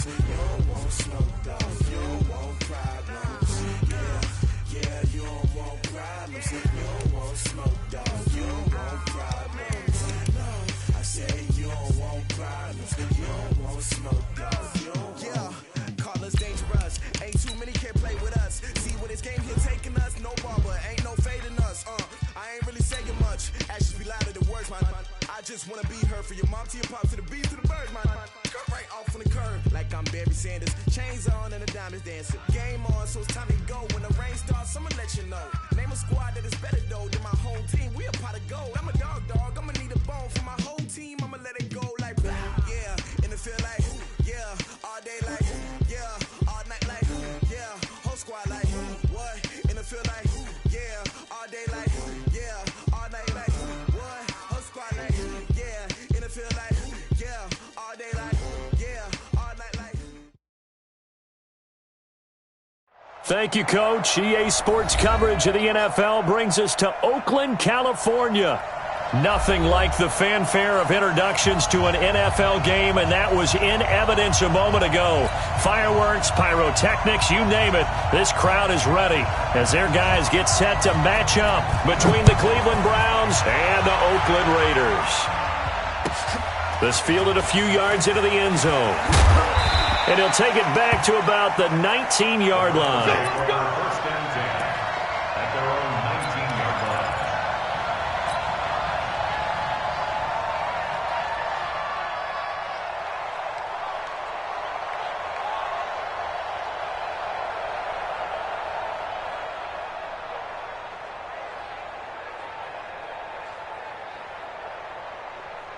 You don't want smoke, dog. You don't want problems. Yeah, you don't want problems. You don't want smoke, dog. You don't want problems. No, I said you don't want problems. You don't want smoke, dog. You don't want. Call us dangerous. Ain't too many can play with us. See what this game here taking us. No barber, ain't no fading us. I ain't really saying much. Actions be louder than words, man. I just wanna be heard. For your mom to your pop to the beat to the bird, man. Cut right off on the curb like I'm Barry Sanders. Chains on and the diamonds dancing. Game on, so it's time to go. When the rain starts, I'ma let you know. Name a squad that is better though than my whole team. We a pot of gold. I'm a dog. I'ma need a bone for my whole team. I'ma let it go like yeah. In the field like yeah. All day like yeah. All night like yeah. Whole squad like what? In the field like yeah. All day like yeah. All night like what? Whole squad like yeah. In the field like yeah. All day like yeah. All night like. Thank you, Coach. EA Sports coverage of the NFL brings us to Oakland, California. Nothing like the fanfare of introductions to an NFL game, and that was in evidence a moment ago. Fireworks, pyrotechnics, you name it. This crowd is ready as their guys get set to match up between the Cleveland Browns and the Oakland Raiders. This fielded a few yards into the end zone. And he'll take it back to about the 19-yard line. First and 10 at their own 19-yard line.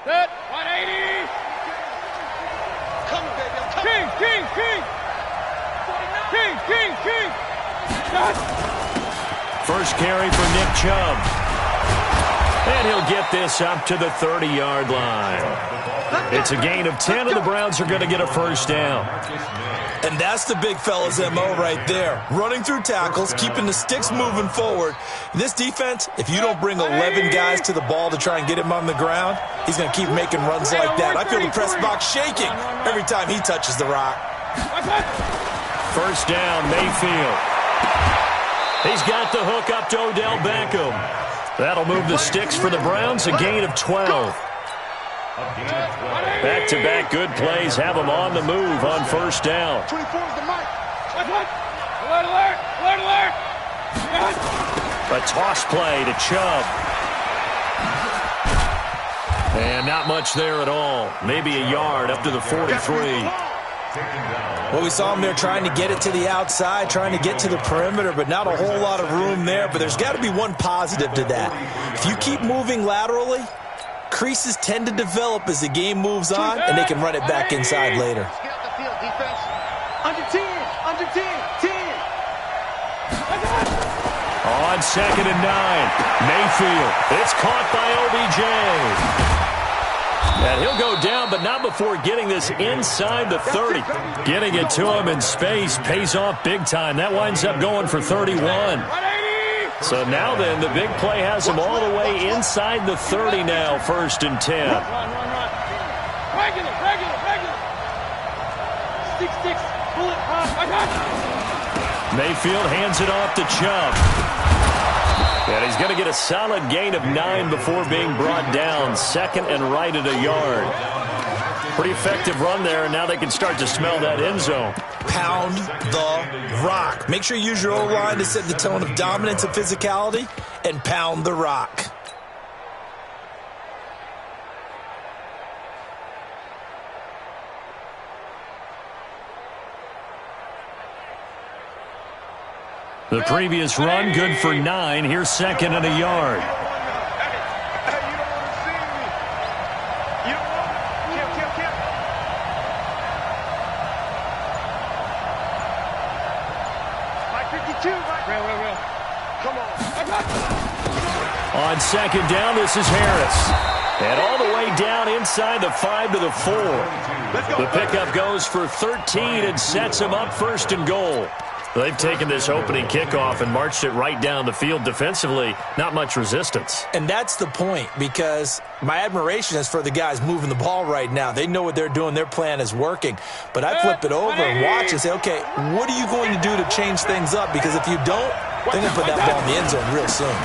Set, 180. Come on, baby. I'm coming. King. King. First carry for Nick Chubb. And he'll get this up to the 30-yard line. It's a gain of 10, and the Browns are going to get a first down. And that's the big fella's MO right there. Running through tackles, keeping the sticks moving forward. This defense, if you don't bring 11 guys to the ball to try and get him on the ground, he's going to keep making runs like that. I feel the press box shaking every time he touches the rock. First down, Mayfield. He's got the hook up to Odell Beckham. That'll move the sticks for the Browns, a gain of 12. Back-to-back good plays have them on the move on first down. 24 is the mic. Alert. A toss play to Chubb. And not much there at all. Maybe a yard up to the 43. Well, we saw him there trying to get it to the outside, trying to get to the perimeter, but not a whole lot of room there. But there's got to be one positive to that. If you keep moving laterally, creases tend to develop as the game moves on, and they can run it back inside later. Get out the field, defense. Under 10. On second and 9, Mayfield. It's caught by OBJ. And he'll go down, but not before getting this inside the 30. Getting it to him in space pays off big time. That winds up going for 31. So now then, the big play has him all the way inside the 30 now, first and 10. Run. Regular. 6, bullet, Mayfield hands it off to Chubb. And he's going to get a solid gain of 9 before being brought down. Second and right at a yard. Pretty effective run there, and now they can start to smell that end zone. Pound the rock. Make sure you use your O-line to set the tone of dominance and physicality, and pound the rock. The previous run, good for 9. Here's second and a yard. On second down, this is Harris. And all the way down inside the 5 to the 4. The pickup goes for 13 and sets him up first and goal. They've taken this opening kickoff and marched it right down the field defensively. Not much resistance. And that's the point, because my admiration is for the guys moving the ball right now. They know what they're doing. Their plan is working. But I flip it over and watch and say, okay, what are you going to do to change things up? Because if you don't, they're going to put that ball in the end zone real soon.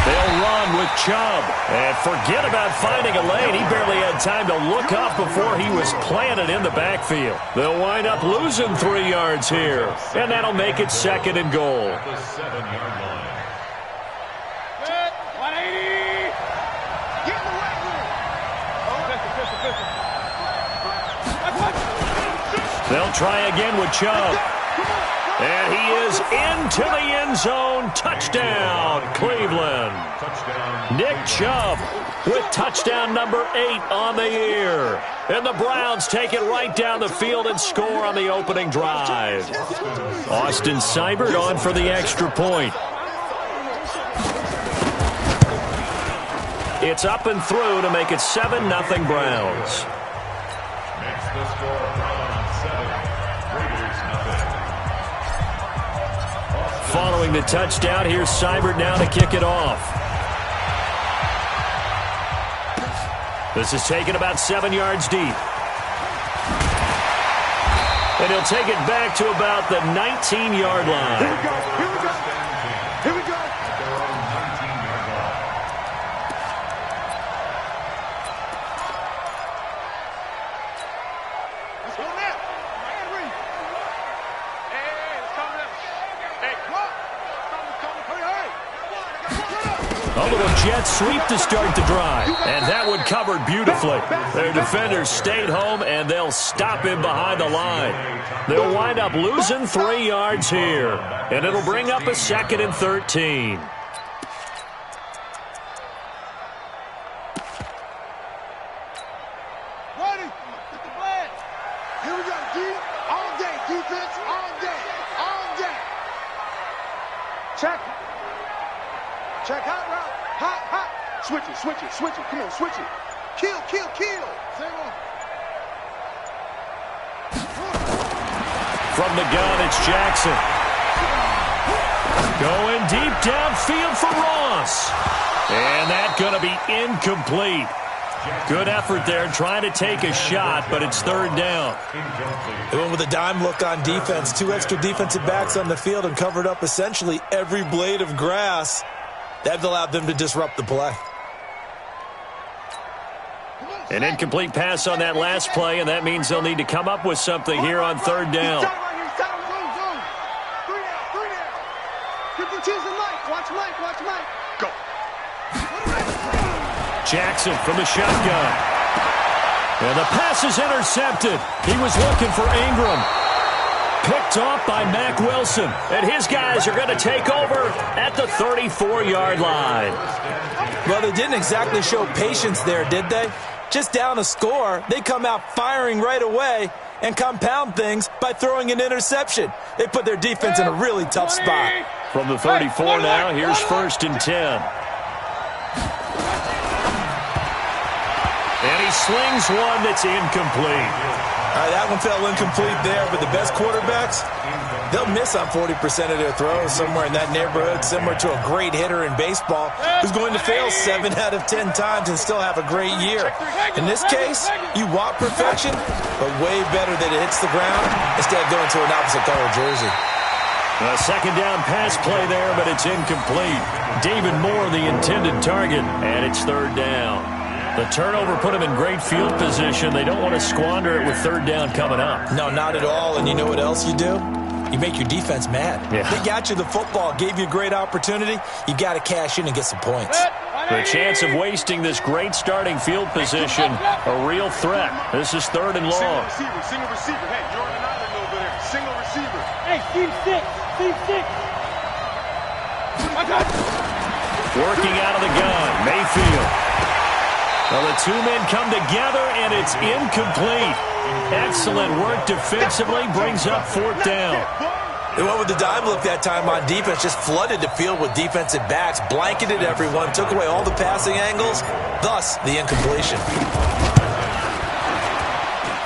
They'll run with Chubb. And forget about finding a lane. He barely had time to look up before he was planted in the backfield. They'll wind up losing 3 yards here. And that'll make it 2nd and goal. The 7-yard line. 180. Get in the right room. They'll try again with Chubb. And he is into the end zone. Touchdown, Cleveland. Touchdown. Nick Chubb with touchdown number 8 on the year. And the Browns take it right down the field and score on the opening drive. Austin Seibert on for the extra point. It's up and through to make it 7-0 Browns. Makes the score Browns 7, Raiders nothing. Following the touchdown, here's Seibert now to kick it off. This is taken about 7 yards deep. And he'll take it back to about the 19-yard line. Here we go. Here we go. At their own 19-yard line. Let's go now. Hey, it's coming up. Hey, what? Coming. Hurry. A little jet sweep to start the drive. And that one covered beautifully. Their defenders stayed home, and they'll stop him behind the line. They'll wind up losing 3 yards here. And it'll bring up a 2nd and 13. Ready? Get the flag. Here we go, D. All day, defense. All day. All day. Check. Check hot route. Hot. Switch it. Come on, switch it. Kill. Same one. From the gun, it's Jackson. Going deep downfield for Ross. And that's going to be incomplete. Good effort there, trying to take a shot, but it's 3rd down. They went with a dime look on defense. 2 extra defensive backs on the field and covered up essentially every blade of grass. That allowed them to disrupt the play. An incomplete pass on that last play, and that means they'll need to come up with something here on 3rd down. Zone. 3 down. 50 teams in Mike. Watch Mike. Go. Jackson from the shotgun. And the pass is intercepted. He was looking for Ingram. Picked off by Mack Wilson. And his guys are going to take over at the 34-yard line. Well, they didn't exactly show patience there, did they? Just down a score, they come out firing right away and compound things by throwing an interception. They put their defense in a really tough spot. From the 34 now, here's 1st and 10. And he slings one that's incomplete. All right, that one fell incomplete there, but the best quarterbacks, they'll miss on 40% of their throws, somewhere in that neighborhood, similar to a great hitter in baseball who's going to fail 7 out of 10 times and still have a great year. In this case, you want perfection, but way better that it hits the ground instead of going to an opposite color jersey. A 2nd down pass play there, but it's incomplete. David Moore, the intended target, and it's 3rd down. The turnover put them in great field position. They don't want to squander it with 3rd down coming up. No, not at all. And you know what else you do? You make your defense mad. Yeah. They got you the football, gave you a great opportunity. You got to cash in and get some points. The chance of wasting this great starting field position, a real threat. This is 3rd and long. Single receiver. Hey, you're on an island over there. Single receiver. Hey, C6. Working out of the gun, Mayfield. Well, the 2 men come together, and it's incomplete. Excellent work defensively, brings up 4th down. They went with the dime look that time on defense, just flooded the field with defensive backs, blanketed everyone, took away all the passing angles, thus the incompletion.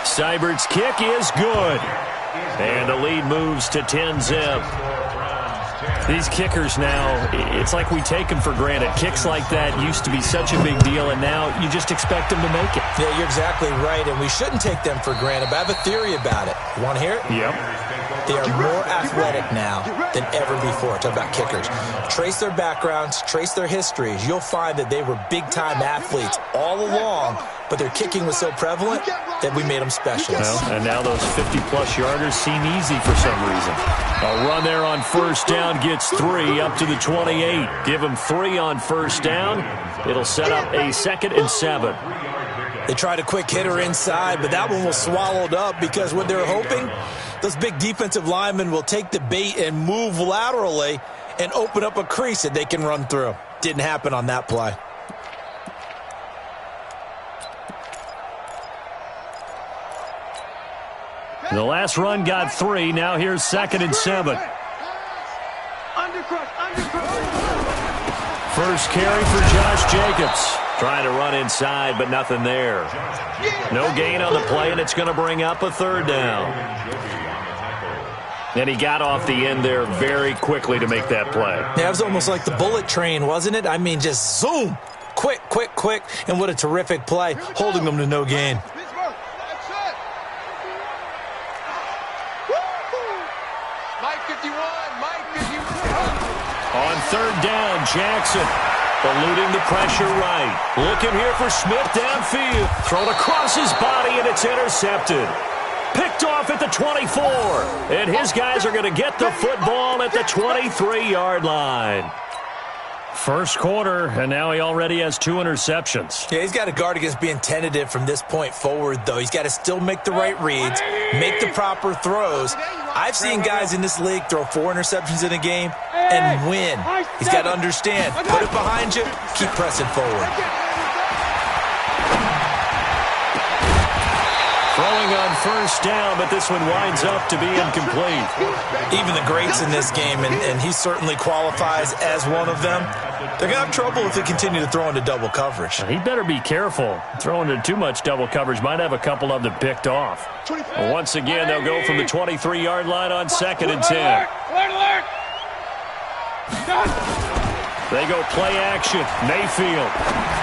Seibert's kick is good. And the lead moves to 10-zip. These kickers now, it's like we take them for granted. Kicks like that used to be such a big deal, and now you just expect them to make it. Yeah, you're exactly right, and we shouldn't take them for granted, but I have a theory about it. You want to hear it? Yep. They are more athletic now than ever before. Talk about kickers. Trace their backgrounds, trace their histories. You'll find that they were big-time athletes all along, but their kicking was so prevalent that we made them special. Well, and now those 50-plus yarders seem easy for some reason. A run there on first down gets 3 up to the 28. Give them 3 on first down. It'll set up a 2nd and 7. They tried a quick hitter inside, but that one was swallowed up because what they're hoping, those big defensive linemen will take the bait and move laterally and open up a crease that they can run through. Didn't happen on that play. The last run got 3. Now here's 2nd and 7. First carry for Josh Jacobs. Trying to run inside, but nothing there. No gain on the play, and it's going to bring up a 3rd down. And he got off the end there very quickly to make that play. Yeah, it was almost like the bullet train, wasn't it? I mean, just zoom. Quick, quick, quick. And what a terrific play, holding them to no gain. On 3rd down, Jackson eluding the pressure right. Looking here for Smith downfield. Thrown across his body, and it's intercepted. Picked off at the 24. And his guys are going to get the football at the 23-yard line. First quarter, and now he already has 2 interceptions. Yeah, he's got to guard against being tentative from this point forward, though. He's got to still make the right reads, make the proper throws. I've seen guys in this league throw 4 interceptions in a game and win. He's got to understand, put it behind you, keep pressing forward. Throwing on first down, but this one winds up to be incomplete. Even the greats in this game, and he certainly qualifies as one of them, they're going to have trouble if they continue to throw into double coverage. He better be careful. Throwing into too much double coverage might have a couple of them picked off. Once again, they'll go from the 23-yard line on 2nd and 10. They go play action. Mayfield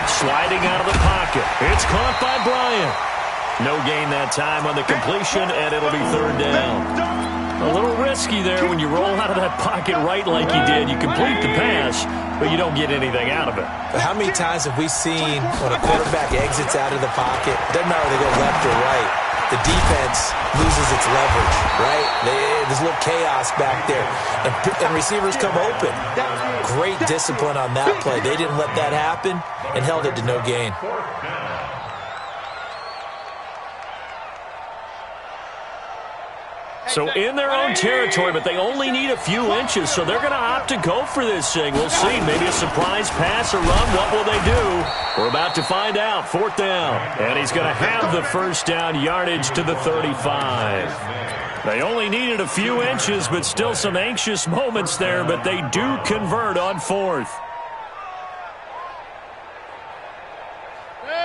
sliding out of the pocket. It's caught by Bryant. No gain that time on the completion, and it'll be 3rd down. A little risky there when you roll out of that pocket right like you did. You complete the pass, but you don't get anything out of it. But how many times have we seen when a quarterback exits out of the pocket, doesn't matter if they go left or right, the defense loses its leverage, right? There's a little chaos back there, and receivers come open. Great discipline on that play. They didn't let that happen and held it to no gain. So in their own territory, but they only need a few inches, so they're going to opt to go for this thing. We'll see. Maybe a surprise pass or run. What will they do? We're about to find out. 4th down. And he's going to have the first down yardage to the 35. They only needed a few inches, but still some anxious moments there, but they do convert on 4th.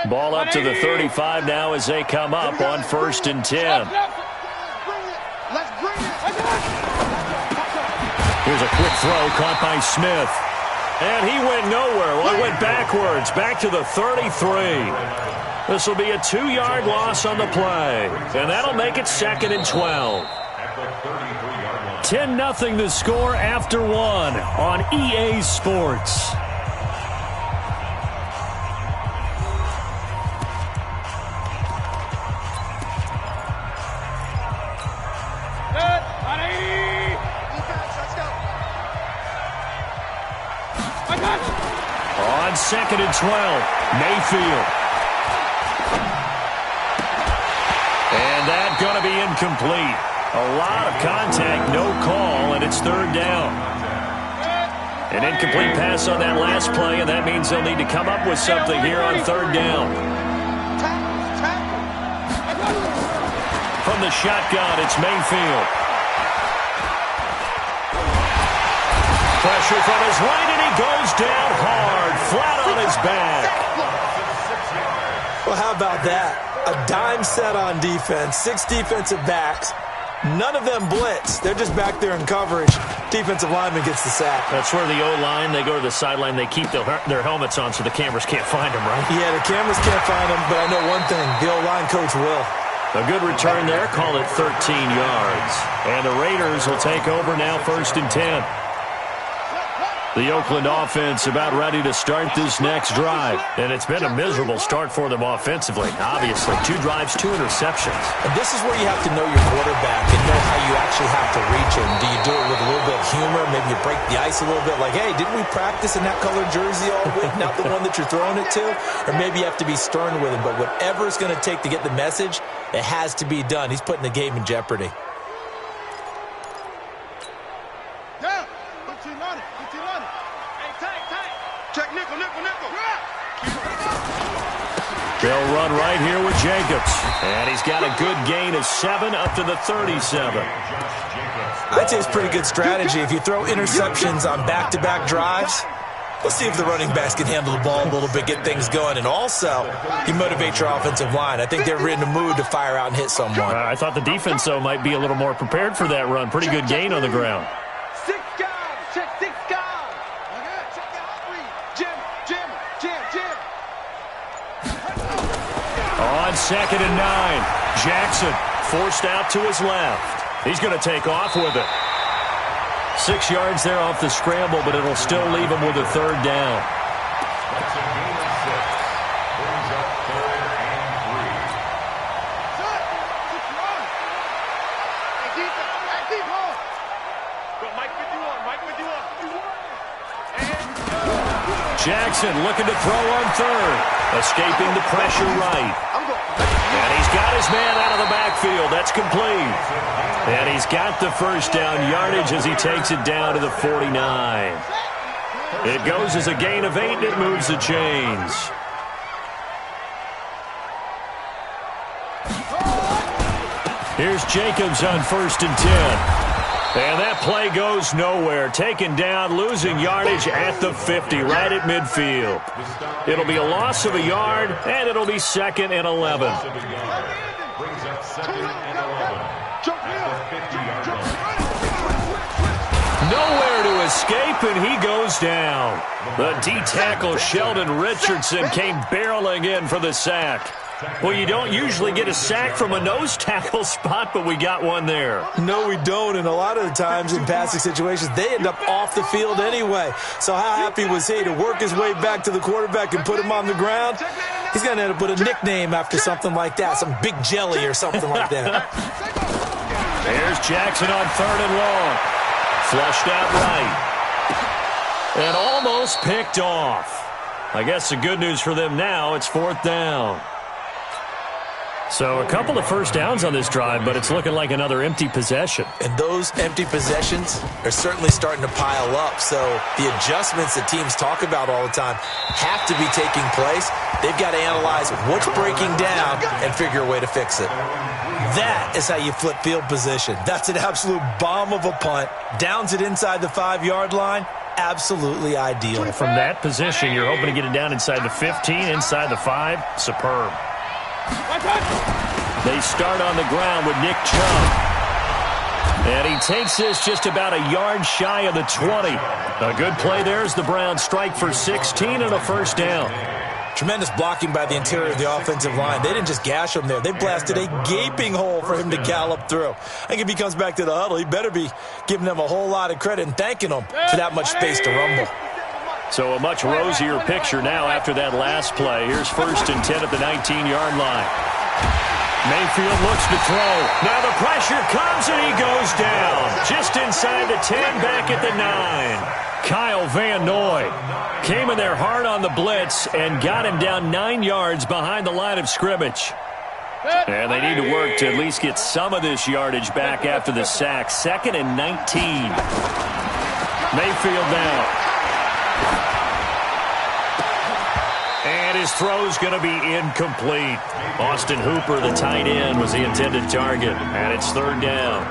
Ball up to the 35 now as they come up on 1st and 10. Here's a quick throw caught by Smith. And he went nowhere. Well, he went backwards, back to the 33. This will be a 2-yard loss on the play. And that'll make it 2nd and 12. 10-0 the score after 1 on EA Sports. On 2nd and 12, Mayfield. And that's going to be incomplete. A lot of contact, no call, and it's 3rd down. An incomplete pass on that last play, and that means they'll need to come up with something here on 3rd down. From the shotgun, it's Mayfield. Pressure from his right, and he goes down hard, flat on his back. Well, how about that? A dime set on defense, 6 defensive backs, None of them blitz. They're just back there in coverage. Defensive lineman gets the sack. That's where the O-line, they go to the sideline, they keep their helmets on so the cameras can't find them, right? Yeah, the cameras can't find them, but I know one thing. The O-line coach will. A good return there. Call it 13 yards. And the Raiders will take over now, 1st and 10. The Oakland offense about ready to start this next drive. And it's been a miserable start for them offensively. Obviously, 2 drives, 2 interceptions. And this is where you have to know your quarterback and know how you actually have to reach him. Do you do it with a little bit of humor? Maybe you break the ice a little bit like, hey, didn't we practice in that colored jersey all week? Not the one that you're throwing it to? Or maybe you have to be stern with him. But whatever it's going to take to get the message, it has to be done. He's putting the game in jeopardy. They'll run right here with Jacobs. And he's got a good gain of 7 up to the 37. I'd say it's pretty good strategy. If you throw interceptions on back-to-back drives, let's see if the running backs can handle the ball a little bit, get things going. And also, you motivate your offensive line. I think they're in the mood to fire out and hit someone. I thought the defense, though, might be a little more prepared for that run. Pretty good gain on the ground. 6 guys. Check 6 guys. Check out 3. Jim. On 2nd and 9, Jackson forced out to his left. He's going to take off with it. 6 yards there off the scramble, but it'll still leave him with a 3rd down. That's a gain of 6. Brings up 3rd and 3. Deep hole. Go, Mike 51. Jackson looking to throw on 3rd. Escaping the pressure right. And he's got his man out of the backfield. That's complete. And he's got the 1st down yardage as he takes it down to the 49. It goes as a gain of 8, and it moves the chains. Here's Jacobs on 1st and 10. And that play goes nowhere. Taken down, losing yardage at the 50, right at midfield. It'll be a loss of a yard, and it'll be 2nd and 11. Brings up 2nd and 11. At the 50-yard line. Nowhere to escape, and he goes down. The D-tackle Sheldon Richardson came barreling in for the sack. Well, you don't usually get a sack from a nose tackle spot, but we got one there. No, we don't, and a lot of the times in passing situations, they end up off the field anyway. So how happy was he to work his way back to the quarterback and put him on the ground? He's going to end up with a nickname after something like that, some Big Jelly or something like that. There's Jackson on 3rd and long. Flushed out right. And almost picked off. I guess the good news for them now, it's 4th down. So a couple of 1st downs on this drive, but it's looking like another empty possession. And those empty possessions are certainly starting to pile up. So the adjustments that teams talk about all the time have to be taking place. They've got to analyze what's breaking down and figure a way to fix it. That is how you flip field position. That's an absolute bomb of a punt. Downs it inside the 5-yard line. Absolutely ideal. From that position, you're hoping to get it down inside the 15, inside the 5. Superb. They start on the ground with Nick Chubb. And he takes this just about a yard shy of the 20. A good play there as the Browns strike for 16 and a 1st down. Tremendous blocking by the interior of the offensive line. They didn't just gash him there. They blasted a gaping hole for him to gallop through. I think if he comes back to the huddle, he better be giving them a whole lot of credit and thanking them for that much space to rumble. So a much rosier picture now after that last play. Here's 1st and 10 at the 19-yard line. Mayfield looks to throw. Now the pressure comes and he goes down. Just inside the 10, back at the 9. Kyle Van Noy came in there hard on the blitz and got him down 9 yards behind the line of scrimmage. And they need to work to at least get some of this yardage back after the sack. 2nd and 19. Mayfield now. And his throw's going to be incomplete. Austin Hooper, the tight end, was the intended target. And it's 3rd down.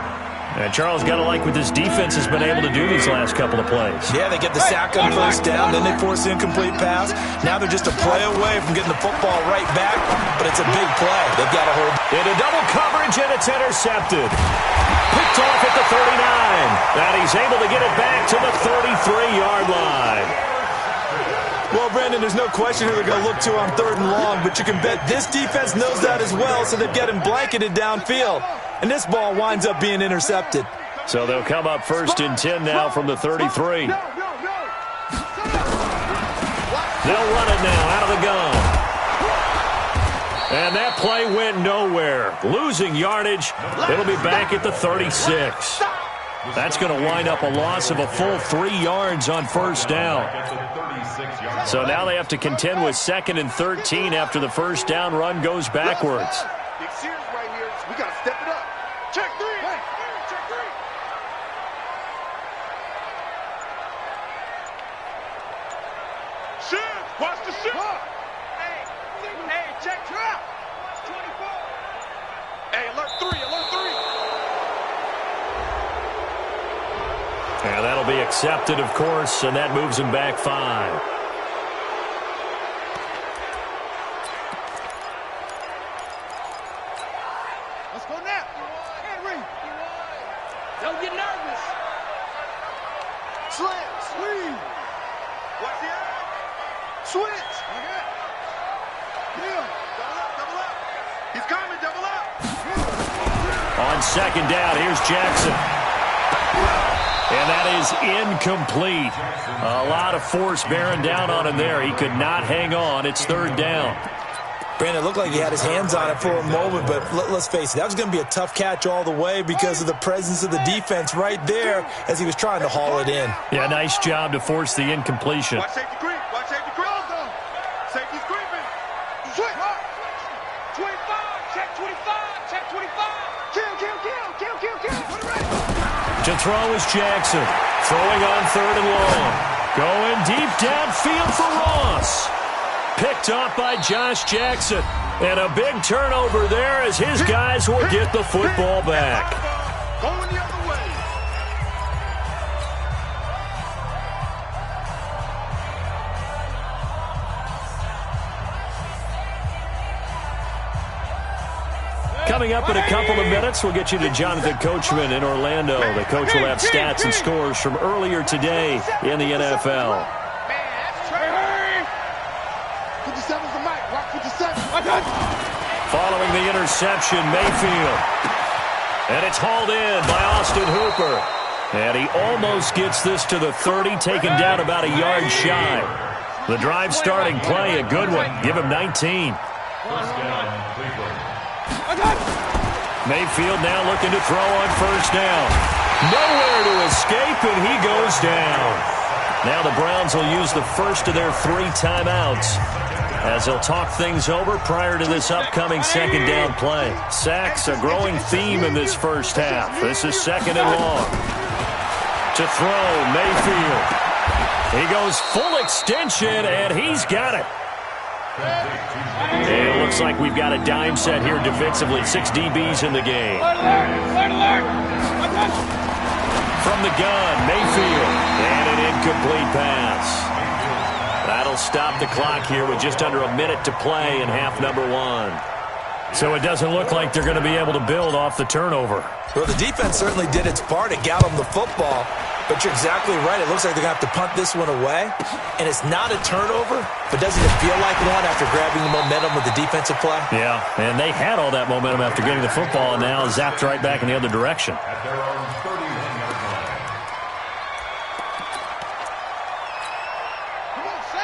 And Charles, got to like what this defense has been able to do these last couple of plays. Yeah, they get the sack on first down, then they force the incomplete pass. Now they're just a play away from getting the football right back, but it's a big play. They've got to hold. Into double coverage, and it's intercepted. Picked off at the 39. And he's able to get it back to the 33-yard line. Well, Brandon, there's no question who they're going to look to on 3rd and long, but you can bet this defense knows that as well, so they've got him blanketed downfield. And this ball winds up being intercepted. So they'll come up 1st and 10 now from the 33. They'll run it now out of the gun. And that play went nowhere. Losing yardage. It'll be back at the 36. That's going to wind up a loss of a full 3 yards on 1st down. So now they have to contend with 2nd and 13 after the 1st down run goes backwards. Big series right here. We got to step it up. Check 3. Hey, check 3. Shift. Watch the shift. Hey, check trap. 24. Hey, alert 3. Alert 3. And that'll be accepted, of course, and that moves him back 5. Let's go now. Henry. Don't get nervous. Slam. Sweep. Watch the eye. Switch. Okay. Yeah. Double up. He's coming. Double up. On 2nd down, here's Jackson. And that is incomplete. A lot of force bearing down on him there. He could not hang on. It's 3rd down. Brandon, it looked like he had his hands on it for a moment, but let's face it, that was going to be a tough catch all the way because of the presence of the defense right there as he was trying to haul it in. Yeah, nice job to force the incompletion. Watch safety creep. Watch safety creep. Safety's creeping. Switch. 25. Check 25. Check 25. Kill. To throw is Jackson. Throwing on 3rd and long. Going deep downfield for Ross. Picked off by Josh Jackson. And a big turnover there as his guys will get the football back. Going the other way. Coming up in a couple of minutes, we'll get you to Jonathan Coachman in Orlando. The coach will have stats and scores from earlier today in the NFL. 57's the mic. Rock 57. Following the interception, Mayfield. And it's hauled in by Austin Hooper. And he almost gets this to the 30, taken down about a yard shy. The drive starting play, a good one. Give him 19. Mayfield now looking to throw on 1st down. Nowhere to escape, and he goes down. Now the Browns will use the first of their 3 timeouts as they'll talk things over prior to this upcoming 2nd down play. Sacks, a growing theme in this first half. This is 2nd and long. To throw, Mayfield. He goes full extension, and he's got it. It looks like we've got a dime set here defensively. 6 DBs in the game. From the gun, Mayfield. And an incomplete pass. That'll stop the clock here with just under a minute to play in half number 1. So it doesn't look like they're going to be able to build off the turnover. Well, the defense certainly did its part. It got them the football. But you're exactly right. It looks like they're going to have to punt this one away. And it's not a turnover, but doesn't it feel like one after grabbing the momentum with the defensive play? Yeah, and they had all that momentum after getting the football and now zapped right back in the other direction. At their own 31-yard line.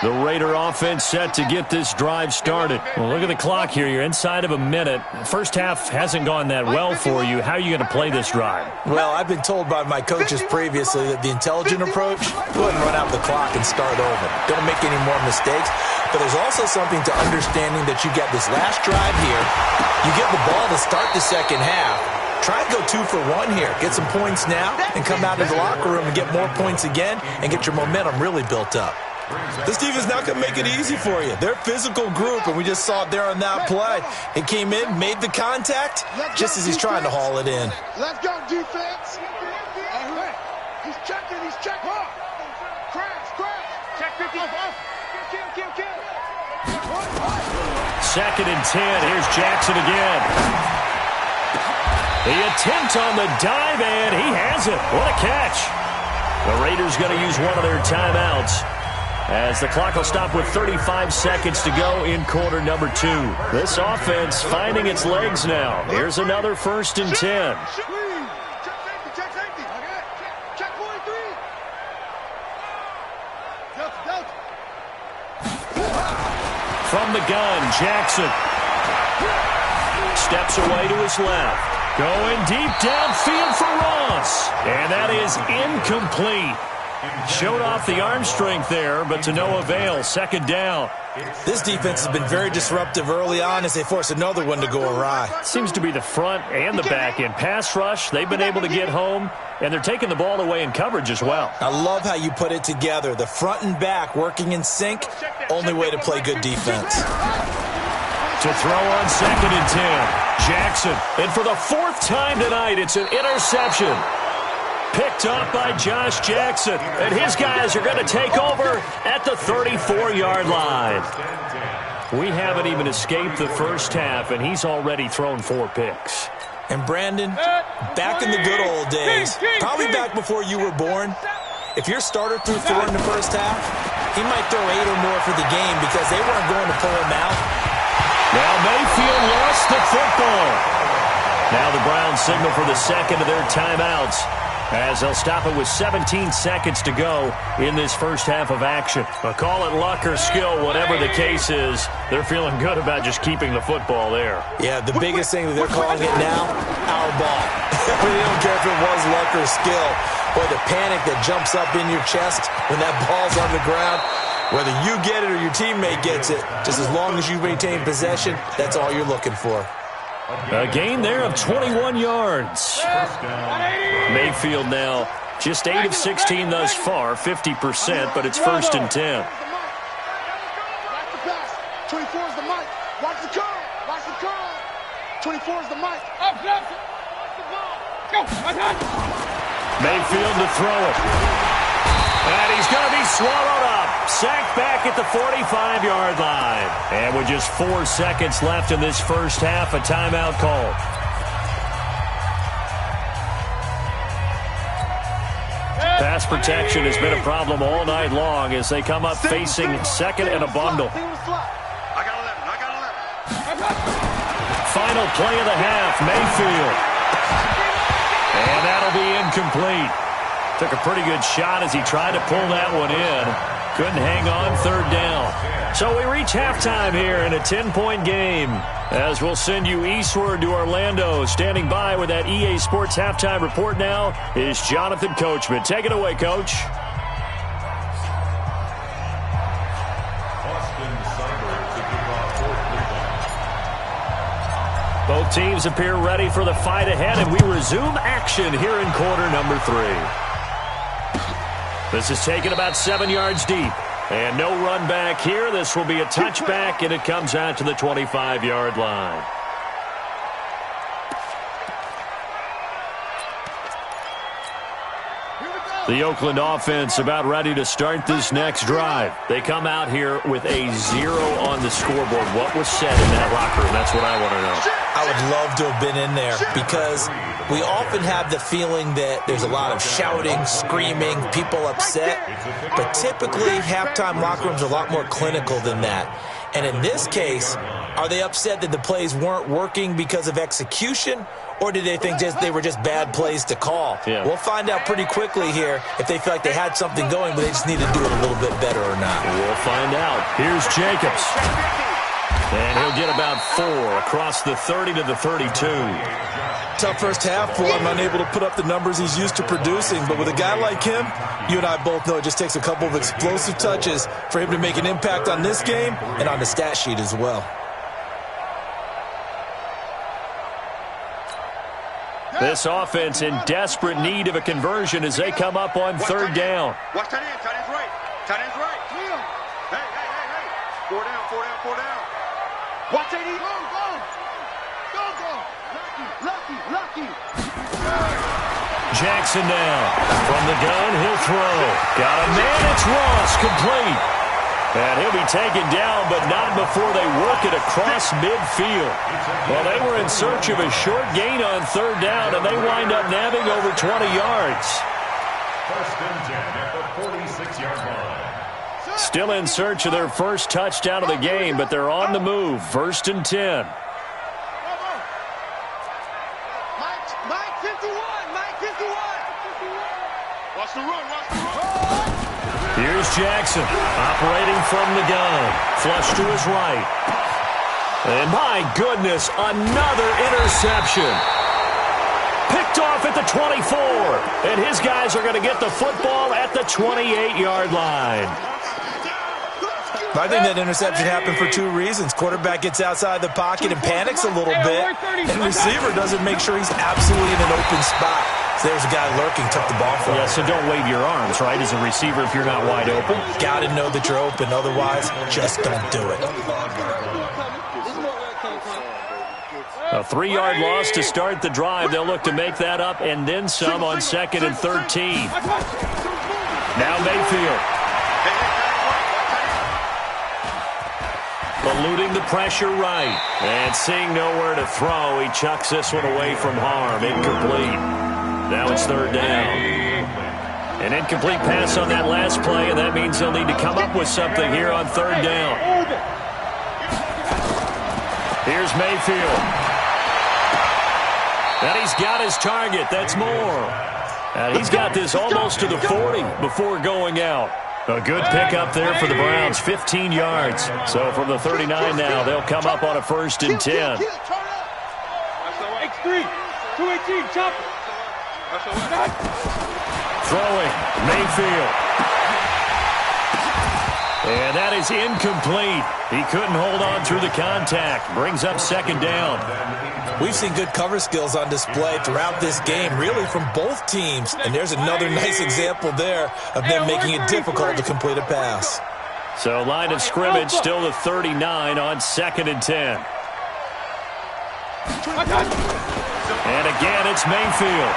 The Raider offense set to get this drive started. Well, look at the clock here. You're inside of a minute. First half hasn't gone that well for you. How are you going to play this drive? Well, I've been told by my coaches previously that the intelligent approach, go ahead and run out the clock and start over. Don't make any more mistakes. But there's also something to understanding that you get this last drive here. You get the ball to start the second half. Try and go 2 for 1 here. Get some points now and come out of the locker room and get more points again and get your momentum really built up. This defense is not going to make it easy for you. They're a physical group, and we just saw it there on that play. He came in, made the contact, just as he's trying to haul it in. Let's go, defense. He's checking, he's checking. Crash. Check 50. Kill. 2nd and 10. Here's Jackson again. The attempt on the dive, and he has it. What a catch. The Raiders going to use one of their timeouts as the clock will stop with 35 seconds to go in quarter number 2. This offense finding its legs now. Here's another 1st and 10. Check safety. Check 43. From the gun, Jackson steps away to his left. Going deep downfield for Ross. And that is incomplete. Showed off the arm strength there, but to no avail. 2nd down. This defense has been very disruptive early on as they force another one to go awry. Seems to be the front and the back end. Pass rush, they've been able to get home, and they're taking the ball away in coverage as well. I love how you put it together. The front and back working in sync, only way to play good defense. To throw on 2nd and 10. Jackson, and for the 4th time tonight, it's an interception. Picked up by Josh Jackson, and his guys are going to take over at the 34-yard line. We haven't even escaped the first half, and he's already thrown 4 picks. And Brandon, back in the good old days, probably back before you were born, if your starter threw 4 in the first half, he might throw 8 or more for the game because they weren't going to pull him out. Now Mayfield lost the football. Now the Browns signal for the 2nd of their timeouts, as they'll stop it with 17 seconds to go in this first half of action. But call it luck or skill, whatever the case is, they're feeling good about just keeping the football there. Yeah, the biggest thing that they're calling it now, our ball. They don't care if it was luck or skill. Boy, the panic that jumps up in your chest when that ball's on the ground, whether you get it or your teammate gets it, just as long as you maintain possession, that's all you're looking for. A gain there of 21 yards. Mayfield now just 8 of 16 thus far, 50%, but it's 1st and 10. Watch the pass. 24 is the mic. Watch the curl. Watch the curl. 24 is the mic. Up, watch the ball. Go. Mayfield to throw it. And he's going to be swallowed up. Sacked back at the 45-yard line. And with just 4 seconds left in this first half, a timeout called. Pass protection has been a problem all night long as they come up facing 2nd and a bundle. Final play of the half, Mayfield. And that'll be incomplete. Took a pretty good shot as he tried to pull that one in. Couldn't hang on 3rd down. So we reach halftime here in a 10-point game, as we'll send you eastward to Orlando. Standing by with that EA Sports halftime report now is Jonathan Coachman. Take it away, Coach. Both teams appear ready for the fight ahead, and we resume action here in quarter number 3. This is taken about 7 yards deep. And no run back here. This will be a touchback, and it comes out to the 25-yard line. The Oakland offense about ready to start this next drive. They come out here with a 0 on the scoreboard. What was said in that locker room? That's what I want to know. I would love to have been in there because we often have the feeling that there's a lot of shouting, screaming, people upset. But typically, halftime locker rooms are a lot more clinical than that. And in this case, are they upset that the plays weren't working because of execution? Or did they think they were just bad plays to call? Yeah. We'll find out pretty quickly here if they feel like they had something going, but they just need to do it a little bit better or not. We'll find out. Here's Jacobs. And he'll get about 4 across the 30 to the 32. Tough first half for him, unable to put up the numbers he's used to producing. But with a guy like him, you and I both know it just takes a couple of explosive touches for him to make an impact on this game and on the stat sheet as well. This offense in desperate need of a conversion as they come up on 3rd down. Watch tight ends right. Tight ends right. 4 down, 4 down, 4 down. Watch AD. Go, go. Go, go. Lucky, lucky, lucky. Jackson now. From the gun, he'll throw. Got a man, it's Ross, complete. And he'll be taken down, but not before they work it across midfield. Well, they were in search of a short gain on third down, and they wind up nabbing over 20 yards. First and 10 at the 46-yard line. Still in search of their first touchdown of the game, but they're on the move. First and 10. Mike 51, Mike 51. Watch the run, watch the run. Here's Jackson, operating from the gun. Flush to his right. And my goodness, another interception. Picked off at the 24. And his guys are going to get the football at the 28-yard line. I think that interception happened for two reasons. Quarterback gets outside the pocket and panics a little bit. And receiver doesn't make sure he's absolutely in an open spot. So there's a guy lurking, took the ball from him. Yeah, so don't wave your arms, right, as a receiver if you're not wide open. Got to know that you're open. Otherwise, just don't do it. A 3-yard loss to start the drive. They'll look to make that up and then some on 2nd and 13. Now Mayfield. Eluding the pressure right. And seeing nowhere to throw, he chucks this one away from harm. Incomplete. Now it's third down. An incomplete pass on that last play, and that means they'll need to come up with something here on third down. Here's Mayfield. And he's got his target. That's more. And he's got this almost to the 40 before going out. A good pickup there for the Browns, 15 yards. So from the 39 now, they'll come up on a 1st and 10. X3, 218, chop. Throwing, Mayfield. And that is incomplete. He couldn't hold on through the contact. Brings up 2nd down. We've seen good cover skills on display throughout this game, really from both teams. And there's another nice example there of them making it difficult to complete a pass. So line of scrimmage still the 39 on 2nd and 10. And again, it's Mayfield.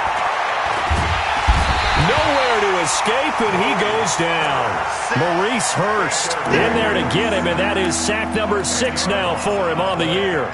Nowhere to escape, and he goes down. Maurice Hurst in there to get him, and that is sack number 6 now for him on the year.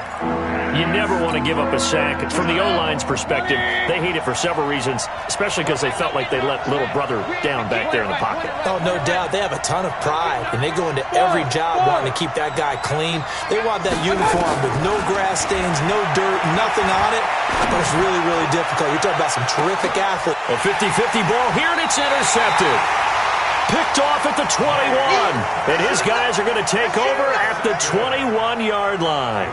You never want to give up a sack. From the O-line's perspective, they hate it for several reasons, especially because they felt like they let little brother down back there in the pocket. Oh, no doubt. They have a ton of pride, and they go into every job wanting to keep that guy clean. They want that uniform with no grass stains, no dirt, nothing on it. But it's really, really difficult. You're talking about some terrific athletes. A 50-50 ball here, and it's intercepted. Picked off at the 21. And his guys are going to take over at the 21-yard line.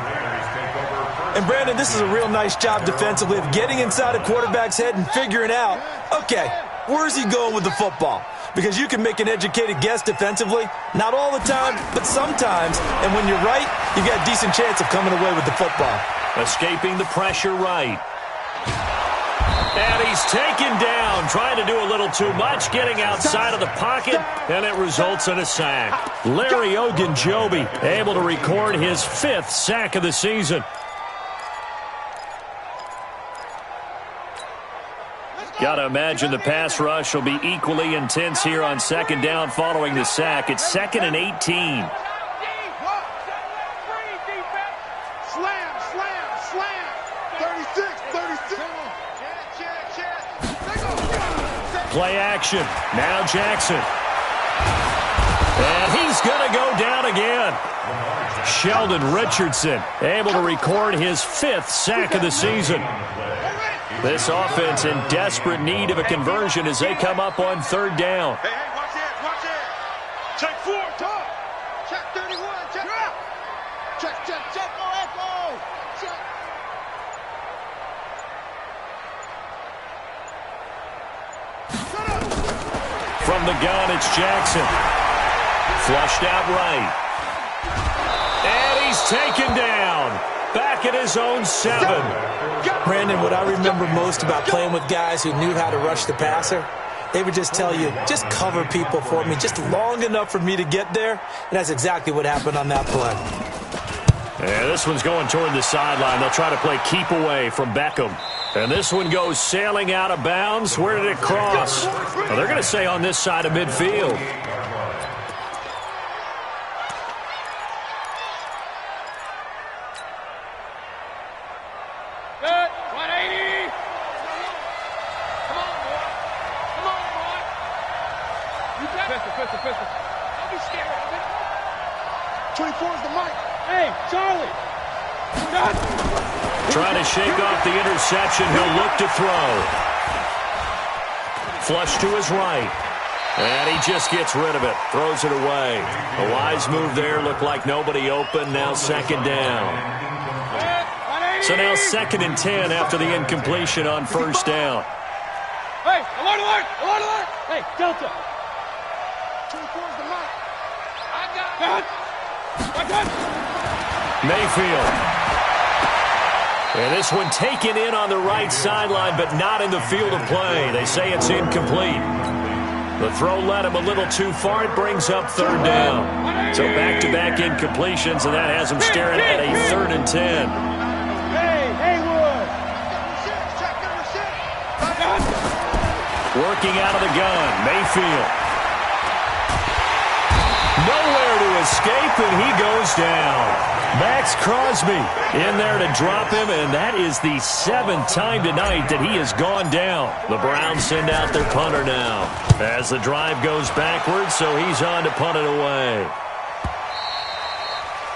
And, Brandon, this is a real nice job defensively of getting inside a quarterback's head and figuring out, okay, where's he going with the football? Because you can make an educated guess defensively. Not all the time, but sometimes. And when you're right, you've got a decent chance of coming away with the football. Escaping the pressure right. And he's taken down, trying to do a little too much, getting outside of the pocket, and it results in a sack. Larry Ogunjobi able to record his 5th sack of the season. Got to imagine the pass rush will be equally intense here on 2nd down following the sack. It's 2nd and 18. Slam, slam, slam. 36, 36. Play action. Now Jackson. And he's going to go down again. Sheldon Richardson able to record his 5th sack of the season. This offense in desperate need of a conversion as they come up on 3rd down. Hey, watch it, watch it. Check 4, top. Check 31, check out. Check, go, echo. Check. From the gun, it's Jackson. Flushed out right. And he's taken down. Back at his own 7. Brandon, what I remember most about playing with guys who knew how to rush the passer, they would just tell you, just cover people for me, just long enough for me to get there. And that's exactly what happened on that play. Yeah, this one's going toward the sideline. They'll try to play keep away from Beckham. And this one goes sailing out of bounds. Where did it cross? Well, they're going to say on this side of midfield. Good. 180. Come on, boy. Come on, boy. You got pistol. Don't be scared of it. 24 is the mic. Hey, Charlie. Got Trying to shake off the interception. He'll look to throw. Flush to his right. And he just gets rid of it. Throws it away. A wise move there. Looked like nobody open. Now second down. So now 2nd and 10 after the incompletion on first down. Hey, alert. Hey, Delta. 24 is the mic. I got it. Mayfield. And this one taken in on the right sideline, but not in the field of play. They say it's incomplete. The throw led him a little too far. It brings up 3rd down. So back-to-back incompletions, and that has him staring at a 3rd and 10. Hey, Haywood. Working out of the gun, Mayfield. Nowhere to escape, and he goes down. Max Crosby in there to drop him, and that is the 7th time tonight that he has gone down. The Browns send out their punter now as the drive goes backwards, so he's on to punt it away.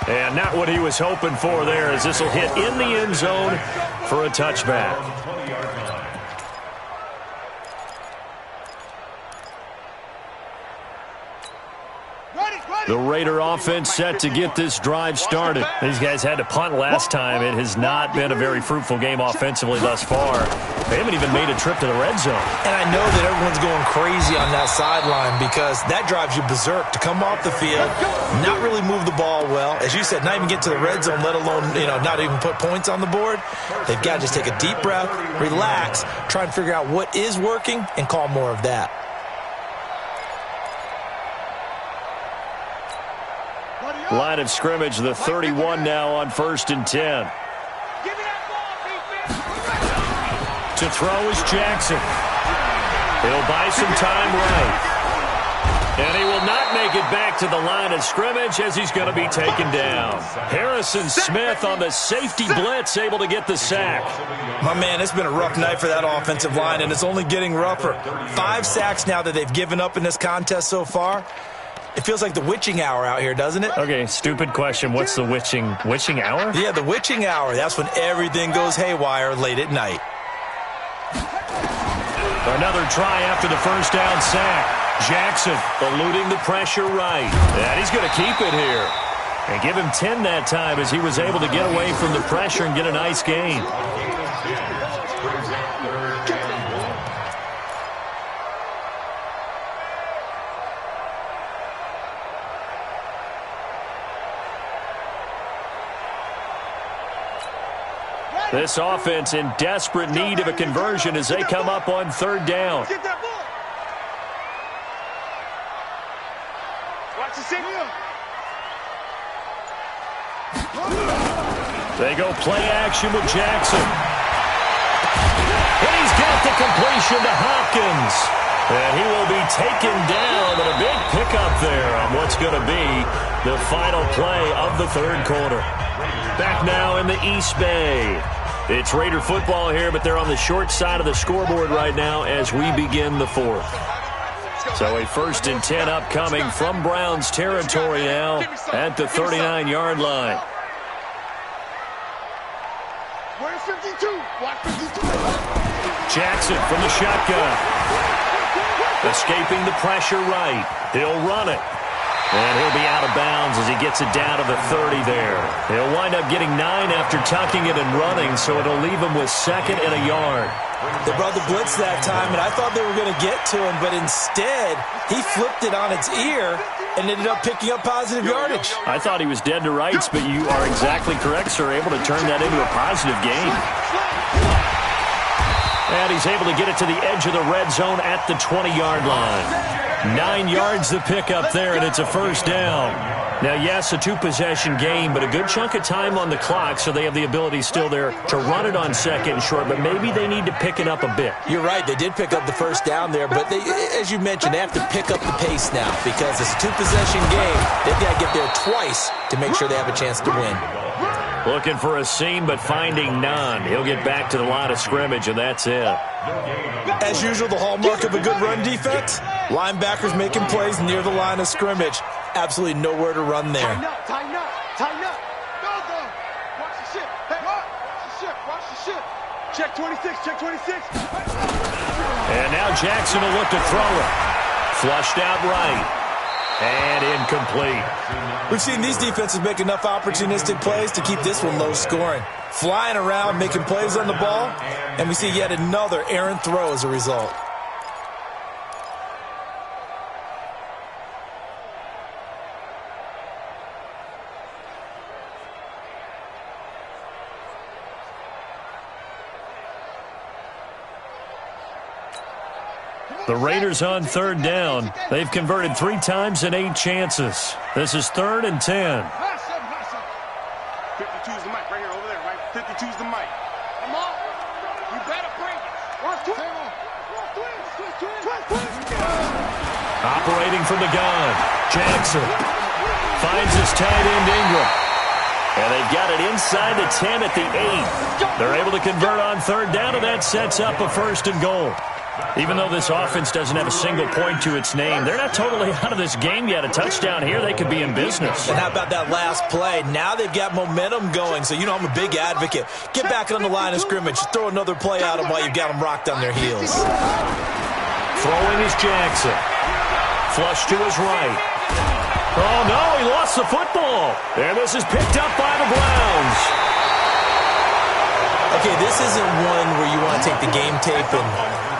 And not what he was hoping for there, as this will hit in the end zone for a touchback. The Raider offense set to get this drive started. These guys had to punt last time. It has not been a very fruitful game offensively thus far. They haven't even made a trip to the red zone. And I know that everyone's going crazy on that sideline because that drives you berserk to come off the field, not really move the ball well. As you said, not even get to the red zone, let alone, not even put points on the board. They've got to just take a deep breath, relax, try and figure out what is working and call more of that. Line of scrimmage, the 31 now on 1st and 10. To throw is Jackson. He'll buy some time right. And he will not make it back to the line of scrimmage as he's going to be taken down. Harrison Smith on the safety blitz, able to get the sack. My man, it's been a rough night for that offensive line, and it's only getting rougher. 5 sacks now that they've given up in this contest so far. It feels like the witching hour out here, doesn't it? Okay, stupid question. What's the witching hour? Yeah, the witching hour. That's when everything goes haywire late at night. Another try after the first down sack. Jackson eluding the pressure right. And he's going to keep it here. And give him 10 that time as he was able to get away from the pressure and get a nice gain. This offense in desperate need of a conversion as they come up on 3rd down. They go play action with Jackson. And he's got the completion to Hopkins. And he will be taken down, but a big pickup there on what's going to be the final play of the 3rd quarter. Back now in the East Bay. It's Raider football here, but they're on the short side of the scoreboard right now as we begin the 4th. So a 1st and 10 upcoming from Browns territory now at the 39-yard line. Where's 52? Watch 52. Jackson from the shotgun. Escaping the pressure right. He'll run it. And he'll be out of bounds as he gets it down to the 30 there. He'll wind up getting 9 after tucking it and running, so it'll leave him with 2nd and a yard. They brought the blitz that time, and I thought they were going to get to him, but instead he flipped it on its ear and ended up picking up positive yardage. I thought he was dead to rights, but you are exactly correct, sir. Able to turn that into a positive gain. And he's able to get it to the edge of the red zone at the 20-yard line. 9 yards the pickup there, and it's a first down. Now, yes, a 2-possession game, but a good chunk of time on the clock, so they have the ability still there to run it on second and short, but maybe they need to pick it up a bit. You're right. They did pick up the first down there, but they, as you mentioned, they have to pick up the pace now because it's a 2-possession game. They've got to get there twice to make sure they have a chance to win. Looking for a seam, but finding none. He'll get back to the line of scrimmage, and that's it. As usual, the hallmark of a good run defense, linebackers making plays near the line of scrimmage. Absolutely nowhere to run there. Tighten up, tighten up, tighten up. Go, go. Watch the ship. Hey, watch the ship, watch the ship. Check 26, check 26. And now Jackson will look to throw it. Flushed out right. And incomplete. We've seen these defenses make enough opportunistic plays to keep this one low scoring. Flying around, making plays on the ball, and we see yet another errant throw as a result. The Raiders on third down. They've converted 3 times in 8 chances. This is 3rd and 10. 52's the mic right here, over there, right? 52's the mic. Come on. You better bring it. Operating from the gun. Jackson finds his tight end Ingram. And they've got it inside the 10 at the 8. They're able to convert on third down, and that sets up a 1st and goal. Even though this offense doesn't have a single point to its name, they're not totally out of this game yet. A touchdown here, they could be in business. And how about that last play? Now they've got momentum going, so you know I'm a big advocate. Get back on the line of scrimmage. Throw another play at them while you've got them rocked on their heels. Throwing is Jackson. Flush to his right. Oh, no, he lost the football. And this is picked up by the Browns. Okay, this isn't one where you want to take the game tape and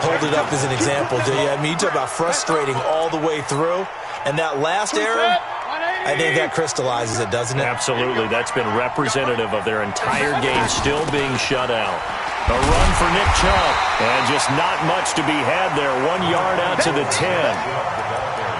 hold it up as an example, do you? I mean, you talk about frustrating all the way through, and that last error, I think that crystallizes it, doesn't it? Absolutely. That's been representative of their entire game still being shut out. A run for Nick Chubb, and just not much to be had there. 1 yard out to the 10.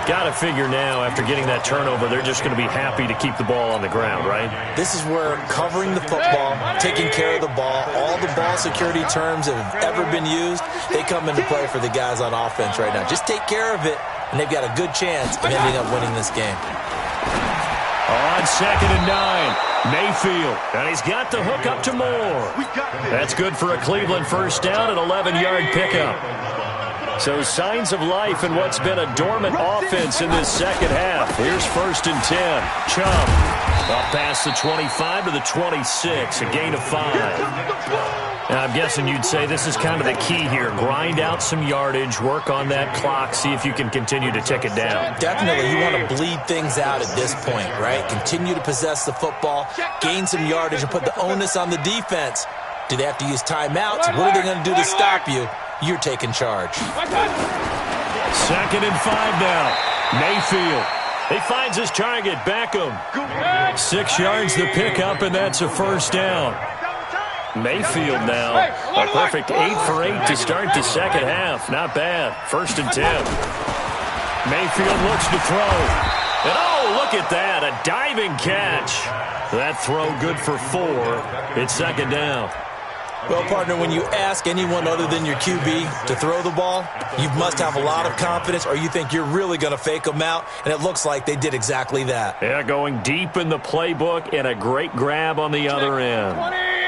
Got to figure now, after getting that turnover, they're just going to be happy to keep the ball on the ground, right? This is where covering the football, taking care of the ball, all the ball security terms that have ever been used, they come into play for the guys on offense right now. Just take care of it, and they've got a good chance of ending up winning this game. On 2nd and 9, Mayfield, and he's got the hook up to Moore. That's good for a Cleveland first down, an 11-yard pickup. So signs of life in what's been a dormant offense in this second half. Here's 1st and 10. Chubb up past the 25 to the 26, a gain of 5. Now, I'm guessing you'd say this is kind of the key here. Grind out some yardage, work on that clock, see if you can continue to tick it down. Definitely, you want to bleed things out at this point, right? Continue to possess the football, gain some yardage, and put the onus on the defense. Do they have to use timeouts? What are they going to do to stop you? You're taking charge. 2nd and 5 now. Mayfield. He finds his target, Beckham. 6 yards the pickup, and that's a first down. Mayfield now, a perfect 8 for 8 to start the second half. Not bad. 1st and 10. Mayfield looks to throw. And oh, look at that, a diving catch. That throw good for 4. It's 2nd down. Well, partner, when you ask anyone other than your QB to throw the ball, you must have a lot of confidence, or you think you're really going to fake them out, and it looks like they did exactly that. Yeah, going deep in the playbook and a great grab on the other end.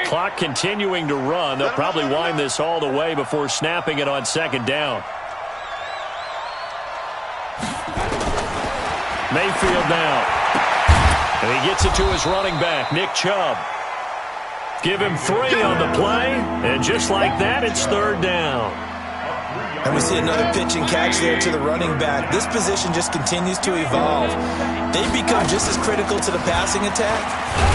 Clock continuing to run. They'll probably wind this all the way before snapping it on 2nd down. Mayfield now. And he gets it to his running back, Nick Chubb. Give him 3 on the play, and just like that, it's 3rd down. And we see another pitch and catch there to the running back. This position just continues to evolve. They become just as critical to the passing attack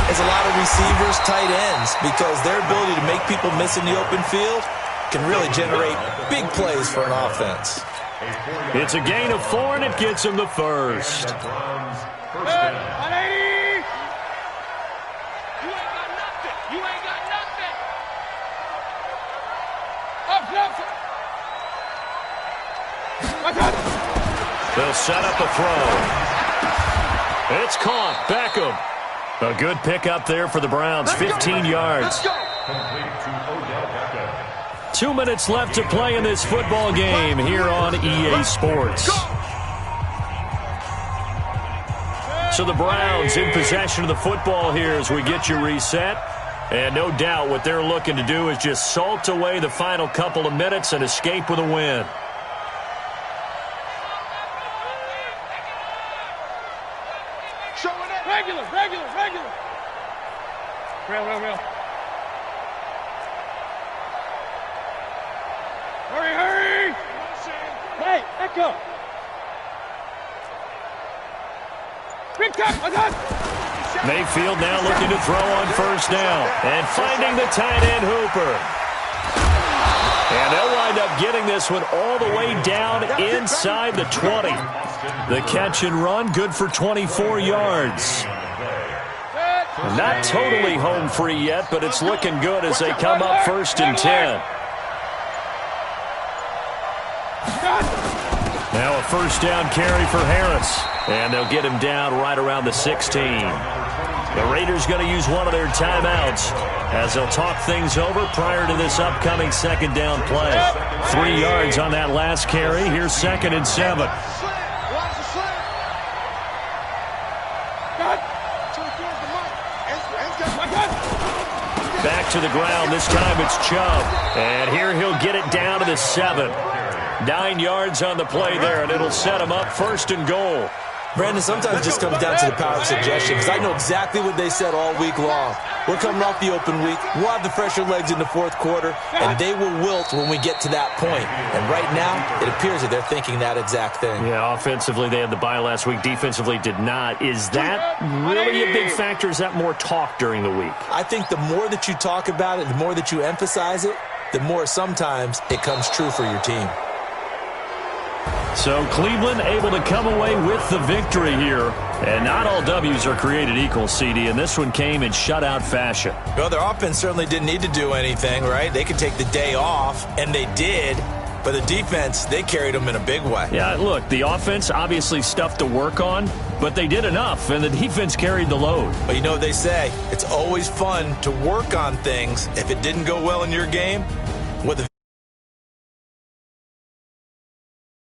as a lot of receivers, tight ends, because their ability to make people miss in the open field can really generate big plays for an offense. It's a gain of 4, and it gets him the first. Up, They'll set up a throw. It's caught. Beckham. A good pickup there for the Browns. 15 yards. 2 minutes left to play in this football game here on EA Sports. So the Browns in possession of the football here as we get you reset. And no doubt what they're looking to do is just salt away the final couple of minutes and escape with a win. Regular. Real. Hurry. Hey, echo. Big time. Mayfield now looking to throw on first down. And finding the tight end Hooper. And they'll wind up getting this one all the way down inside the 20. The catch and run, good for 24 yards. Not totally home free yet, but it's looking good as they come up 1st and 10. Now a first down carry for Harris. And they'll get him down right around the 16. The Raiders going to use one of their timeouts as they'll talk things over prior to this upcoming second down play. 3 yards on that last carry. Here's 2nd and 7. Back to the ground. This time it's Chubb. And here he'll get it down to the 7. 9 yards on the play there, and it'll set him up 1st and goal. Brandon, sometimes it just comes down to the power of suggestion, because I know exactly what they said all week long. We're coming off the open week. We'll have the fresher legs in the 4th quarter, and they will wilt when we get to that point. And right now, it appears that they're thinking that exact thing. Yeah, offensively, they had the bye last week. Defensively, did not. Is that really a big factor? Is that more talk during the week? I think the more that you talk about it, the more that you emphasize it, the more sometimes it comes true for your team. So Cleveland able to come away with the victory here. And not all W's are created equal, CD, and this one came in shutout fashion. Well, their offense certainly didn't need to do anything, right? They could take the day off, and they did. But the defense, they carried them in a big way. Yeah, look, the offense obviously stuff to work on, but they did enough, and the defense carried the load. But you know what they say, it's always fun to work on things if it didn't go well in your game. With